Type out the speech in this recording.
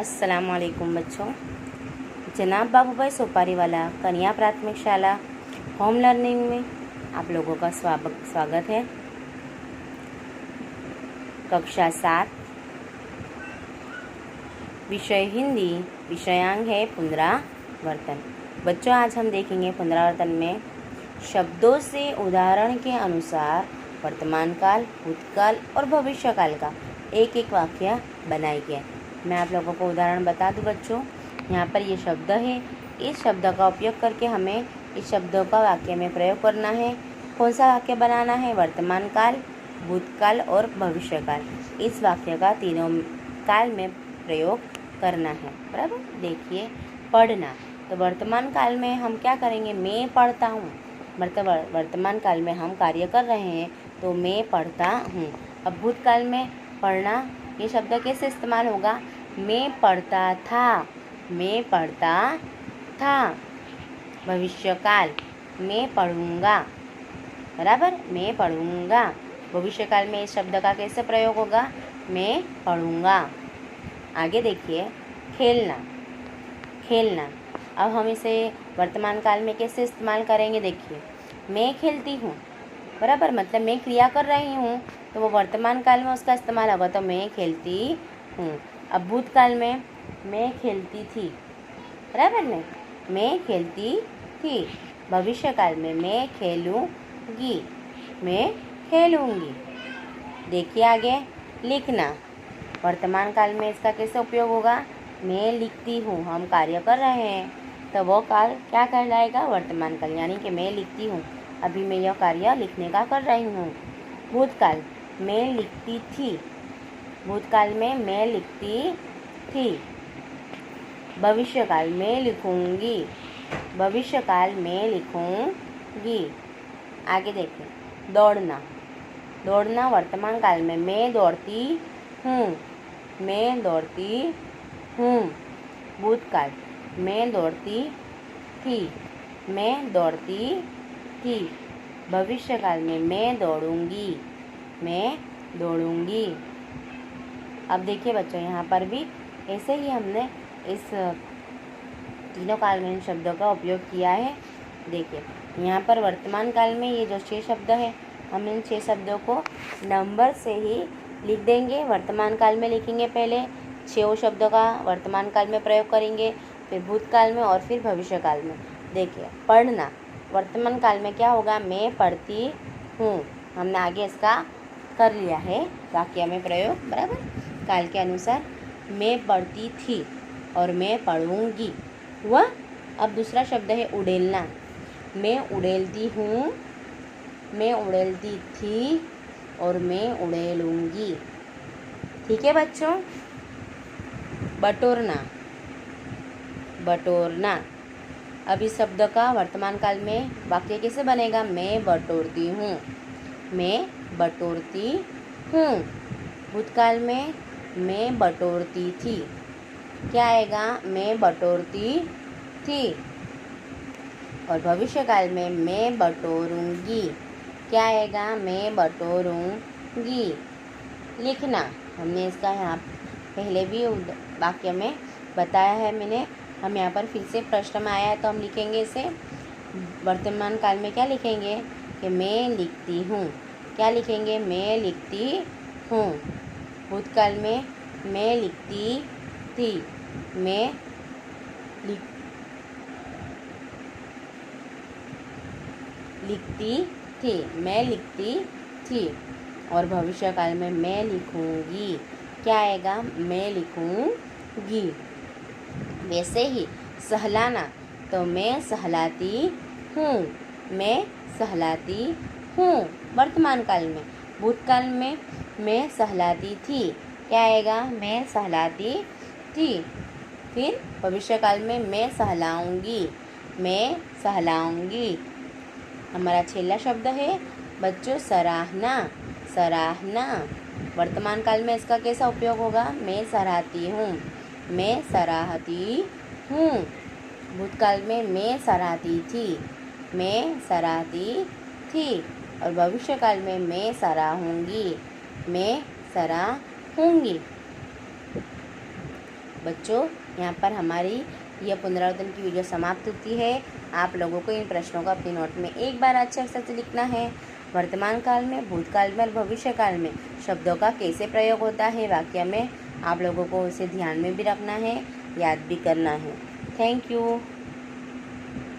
अस्सलामुअलैकुम बच्चों। जनाब बाबूभाई सोपारीवाला कन्या प्राथमिक शाला होम लर्निंग में आप लोगों का स्वागत है। कक्षा 7, विषय हिंदी, विषयांक है पुनरावर्तन। बच्चों, आज हम देखेंगे पुनरावर्तन में शब्दों से उदाहरण के अनुसार वर्तमान काल, भूतकाल और भविष्य काल का एक एक वाक्य बनाइए। मैं आप लोगों को उदाहरण बता दूं बच्चों। यहाँ पर ये शब्द है, इस शब्द का उपयोग करके हमें इस शब्दों का वाक्य में प्रयोग करना है। कौन सा वाक्य बनाना है? वर्तमान काल, भूतकाल और भविष्य काल। इस वाक्य का तीनों काल में प्रयोग करना है। बराबर। देखिए, पढ़ना। तो वर्तमान काल में हम क्या करेंगे? मैं पढ़ता हूँ। मतलब वर्तमान काल में हम कार्य कर रहे हैं तो मैं पढ़ता हूँ। अब भूतकाल में पढ़ना, ये शब्द कैसे इस्तेमाल होगा? मैं पढ़ता था, मैं पढ़ता था। भविष्य काल, मैं पढ़ूंगा। बराबर, मैं पढ़ूंगा। भविष्य काल में इस शब्द का कैसे प्रयोग होगा? मैं पढ़ूंगा। आगे देखिए, खेलना। खेलना, अब हम इसे वर्तमान काल में कैसे इस्तेमाल करेंगे? देखिए, मैं खेलती हूँ। बराबर, मतलब मैं क्रिया कर रही हूँ तो वो वर्तमान काल में उसका इस्तेमाल होगा, तो मैं खेलती हूँ। अब भूतकाल में मैं खेलती थी। बराबर में, मैं खेलती थी। भविष्य काल में मैं खेलूँगी, मैं खेलूँगी। देखिए आगे, लिखना। वर्तमान काल में इसका कैसे उपयोग होगा? मैं लिखती हूँ। हम कार्य कर रहे हैं तो वो काल क्या कहलाएगा? वर्तमान काल। यानी कि मैं लिखती हूँ, अभी मैं यह कार्य लिखने का कर रही हूँ। भूतकाल, मैं लिखती थी। भूतकाल में मैं लिखती थी। भविष्य काल में लिखूंगी। भविष्य काल में लिखूंगी। आगे देखें, दौड़ना। दौड़ना, वर्तमान काल में मैं दौड़ती हूँ। मैं दौड़ती हूँ। भूतकाल, मैं दौड़ती थी। मैं दौड़ती थी। भविष्य काल में मैं दौड़ूंगी। मैं दौड़ूंगी। अब देखिए बच्चों, यहाँ पर भी ऐसे ही हमने इस तीनों काल में इन शब्दों का उपयोग किया है। देखिए, यहाँ पर वर्तमान काल में ये जो 6 शब्द है, हम इन 6 शब्दों को नंबर से ही लिख देंगे। वर्तमान काल में लिखेंगे, पहले 6 शब्दों का वर्तमान काल में प्रयोग करेंगे, फिर भूतकाल में और फिर भविष्य काल में। देखिए, पढ़ना। वर्तमान काल में क्या होगा? मैं पढ़ती हूँ। हमने आगे इसका कर लिया है वाक्य में प्रयोग। बराबर, काल के अनुसार मैं पढ़ती थी और मैं पढ़ूंगी। हुआ। अब दूसरा शब्द है उड़ेलना। मैं उड़ेलती हूँ, मैं उड़ेलती थी और मैं उड़ेलूंगी। ठीक है बच्चों। बटोरना। बटोरना, अब इस शब्द का वर्तमान काल में वाक्य कैसे बनेगा? मैं बटोरती हूँ। मैं बटोरती हूँ। भूतकाल में मैं बटोरती थी। क्या आएगा? मैं बटोरती थी। और भविष्य काल में मैं बटोरूंगी। क्या आएगा? मैं बटोरूंगी। लिखना, हमने इसका यहाँ पहले भी वाक्य में बताया है मैंने। हम यहाँ पर फिर से प्रश्न में आया है तो हम लिखेंगे इसे। वर्तमान काल में क्या लिखेंगे? कि मैं लिखती हूँ। क्या लिखेंगे? मैं लिखती हूँ। भूतकाल में मैं लिखती थी। मैं लिखती थी। मैं लिखती थी। और भविष्य काल में मैं लिखूंगी। क्या आएगा? मैं लिखूंगी। वैसे ही सहलाना, तो मैं सहलाती हूँ। मैं सहलाती हूँ वर्तमान काल में। भूतकाल में मैं सहलाती थी। क्या आएगा? मैं सहलाती थी। फिर भविष्य काल में मैं सहलाऊंगी। मैं सहलाऊंगी। हमारा छेला शब्द है बच्चों सराहना। सराहना, वर्तमान काल में इसका कैसा उपयोग होगा? मैं सराहती हूँ। मैं सराहती हूँ। भूतकाल में मैं सराहती थी। मैं सराहती थी। और भविष्य काल में मैं सराहूंगी। मैं सराहूंगी। बच्चों, यहाँ पर हमारी यह पुनरावर्तन की वीडियो समाप्त होती है। आप लोगों को इन प्रश्नों को अपनी नोट में एक बार अच्छे अक्षर से लिखना है। वर्तमान काल में, भूतकाल में और भविष्य काल में शब्दों का कैसे प्रयोग होता है वाक्य में, आप लोगों को उसे ध्यान में भी रखना है, याद भी करना है। Thank you.